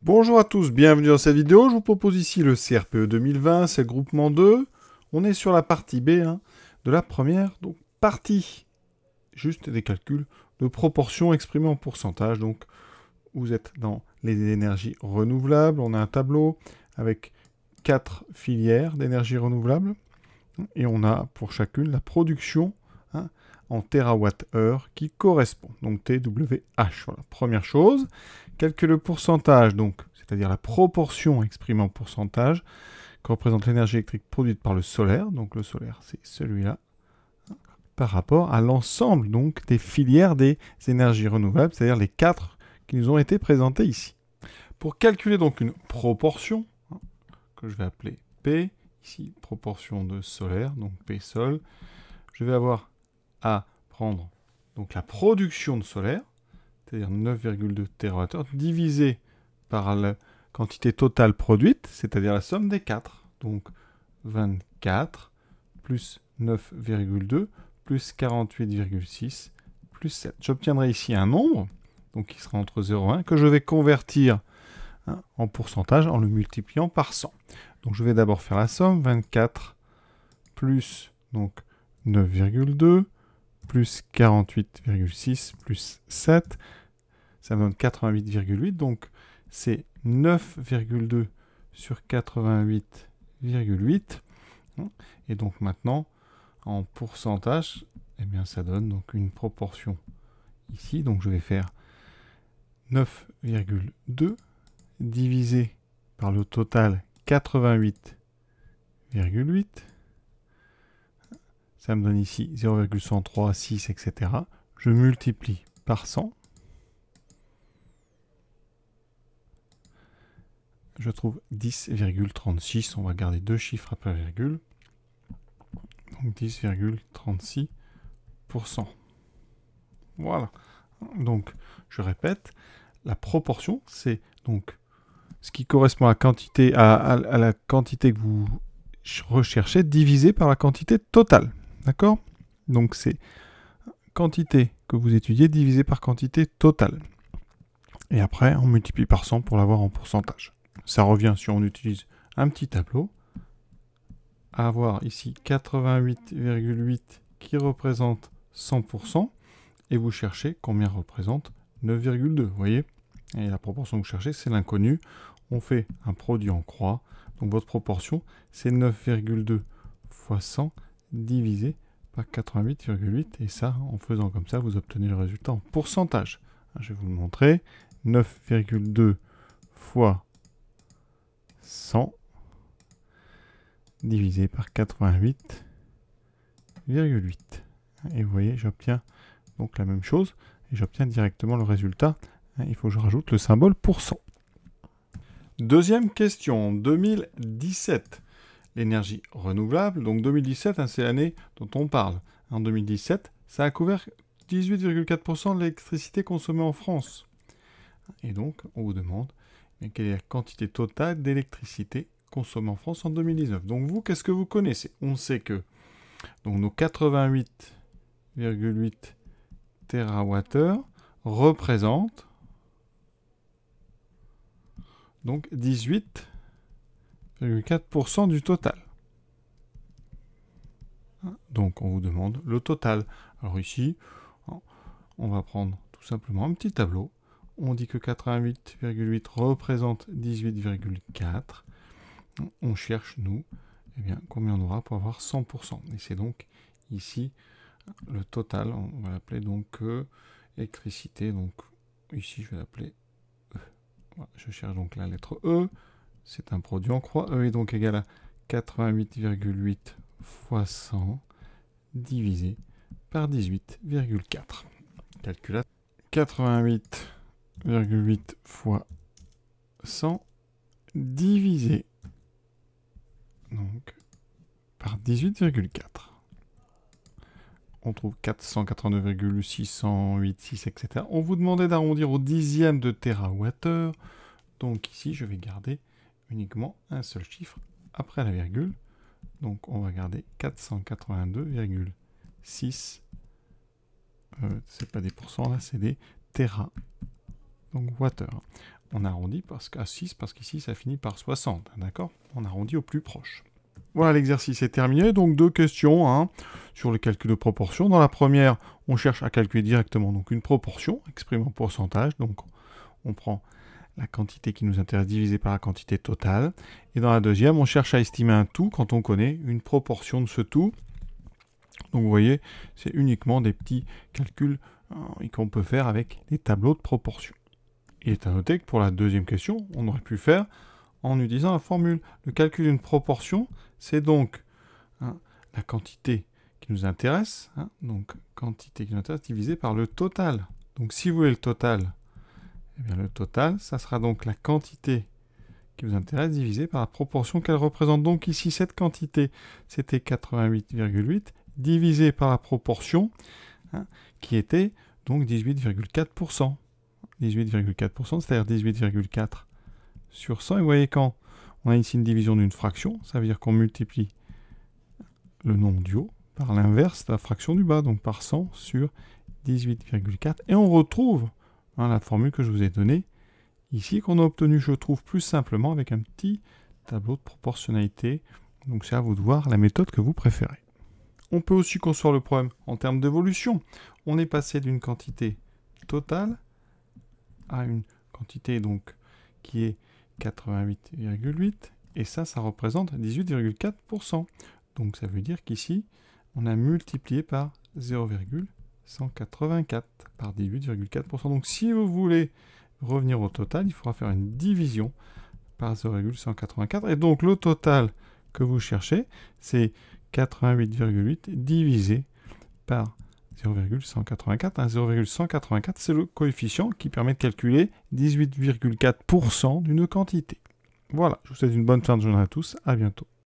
Bonjour à tous, bienvenue dans cette vidéo. Je vous propose ici le CRPE 2020, c'est le groupement 2. On est sur la partie B de la première, donc partie juste des calculs de proportion exprimée en pourcentage. Donc vous êtes dans les énergies renouvelables. On a un tableau avec 4 filières d'énergie renouvelable et on a pour chacune la production en térawattheure qui correspond. Donc TWH. Voilà. Première chose, calculer le pourcentage, donc c'est-à-dire la proportion exprimée en pourcentage, qui représente l'énergie électrique produite par le solaire. Donc le solaire, c'est celui-là, par rapport à l'ensemble donc des filières des énergies renouvelables, c'est-à-dire les 4 qui nous ont été présentées ici. Pour calculer donc une proportion, que je vais appeler P, ici proportion de solaire, donc P sol, je vais avoir à prendre donc la production de solaire, c'est-à-dire 9,2 TWh, divisé par la quantité totale produite, c'est-à-dire la somme des 4. Donc 24 plus 9,2 plus 48,6 plus 7. J'obtiendrai ici un nombre, donc qui sera entre 0 et 1, que je vais convertir en pourcentage en le multipliant par 100. Donc je vais d'abord faire la somme, 24 plus donc 9,2 plus 48,6 plus 7, ça me donne 88,8, donc c'est 9,2 sur 88,8. Et donc maintenant, en pourcentage, eh bien ça donne donc une proportion ici. Donc je vais faire 9,2 divisé par le total 88,8. Ça me donne ici 0,103, 6, etc. Je multiplie par 100. Je trouve 10,36. On va garder deux chiffres après virgule. Donc 10,36%. Voilà. Donc, je répète, la proportion, c'est donc ce qui correspond à la quantité que vous recherchez divisé par la quantité totale. D'accord? Donc, c'est quantité que vous étudiez divisé par quantité totale. Et après, on multiplie par 100 pour l'avoir en pourcentage. Ça revient, si on utilise un petit tableau, à avoir ici 88,8 qui représente 100%, et vous cherchez combien représente 9,2, vous voyez? Et la proportion que vous cherchez, c'est l'inconnu. On fait un produit en croix, donc votre proportion, c'est 9,2 fois 100 divisé par 88,8, et ça, en faisant comme ça, vous obtenez le résultat en pourcentage. Je vais vous le montrer. 9,2 fois 100 divisé par 88,8. Et vous voyez, j'obtiens donc la même chose, et j'obtiens directement le résultat. Il faut que je rajoute le symbole %. Deuxième question, 2017. L'énergie renouvelable, donc 2017, c'est l'année dont on parle. En 2017, ça a couvert 18,4% de l'électricité consommée en France. Et donc, on vous demande quelle est la quantité totale d'électricité consommée en France en 2019. Donc vous, qu'est-ce que vous connaissez? On sait que donc, nos 88,8 TWh représentent donc 18,4% du total. Donc on vous demande le total. Alors ici, on va prendre tout simplement un petit tableau. On dit que 88,8 représente 18,4. On cherche, nous, eh bien, combien on aura pour avoir 100%. Et c'est donc ici le total. On va l'appeler donc électricité. Donc ici, je vais l'appeler E. Voilà, je cherche donc la lettre E. C'est un produit en croix. E est donc égal à 88,8 fois 100 divisé par 18,4. Calculateur. 88,8 fois 100 divisé donc par 18,4. On trouve 489,608,6, etc. On vous demandait d'arrondir au dixième de térawattheure. Donc ici, je vais garder uniquement un seul chiffre après la virgule. Donc on va garder 482,6. C'est pas des pourcents là, c'est des téra. Donc wattheure. on arrondit parce qu'à 6, parce qu'ici ça finit par 60, d'accord? On arrondit au plus proche. Voilà, l'exercice est terminé. Donc 2 questions hein, sur le calcul de proportion. Dans la première, on cherche à calculer directement donc une proportion exprimée en pourcentage. Donc on prend la quantité qui nous intéresse divisée par la quantité totale. Et dans la deuxième, on cherche à estimer un tout quand on connaît une proportion de ce tout. Donc vous voyez, c'est uniquement des petits calculs qu'on peut faire avec des tableaux de proportion. Il est à noter que pour la deuxième question, on aurait pu faire en utilisant la formule. Le calcul d'une proportion, c'est donc la quantité qui nous intéresse, donc quantité qui nous intéresse divisée par le total. Donc si vous voulez le total, eh bien le total, ça sera donc la quantité qui vous intéresse divisée par la proportion qu'elle représente. Donc ici, cette quantité, c'était 88,8 divisé par la proportion qui était donc 18,4%. 18,4%, c'est-à-dire 18,4 sur 100. Et vous voyez, quand on a ici une division d'une fraction, ça veut dire qu'on multiplie le nombre du haut par l'inverse de la fraction du bas, donc par 100 sur 18,4. Et on retrouve la formule que je vous ai donnée ici, qu'on a obtenue, je trouve, plus simplement avec un petit tableau de proportionnalité. Donc c'est à vous de voir la méthode que vous préférez. On peut aussi construire le problème en termes d'évolution. On est passé d'une quantité totale à une quantité donc qui est 88,8 et ça représente 18,4%. Donc ça veut dire qu'ici, on a multiplié par 0,184 par 18,4%. Donc si vous voulez revenir au total, il faudra faire une division par 0,184 et donc le total que vous cherchez, c'est 88,8 divisé par 0,184. 0,184, c'est le coefficient qui permet de calculer 18,4% d'une quantité. Voilà, je vous souhaite une bonne fin de journée à tous, à bientôt.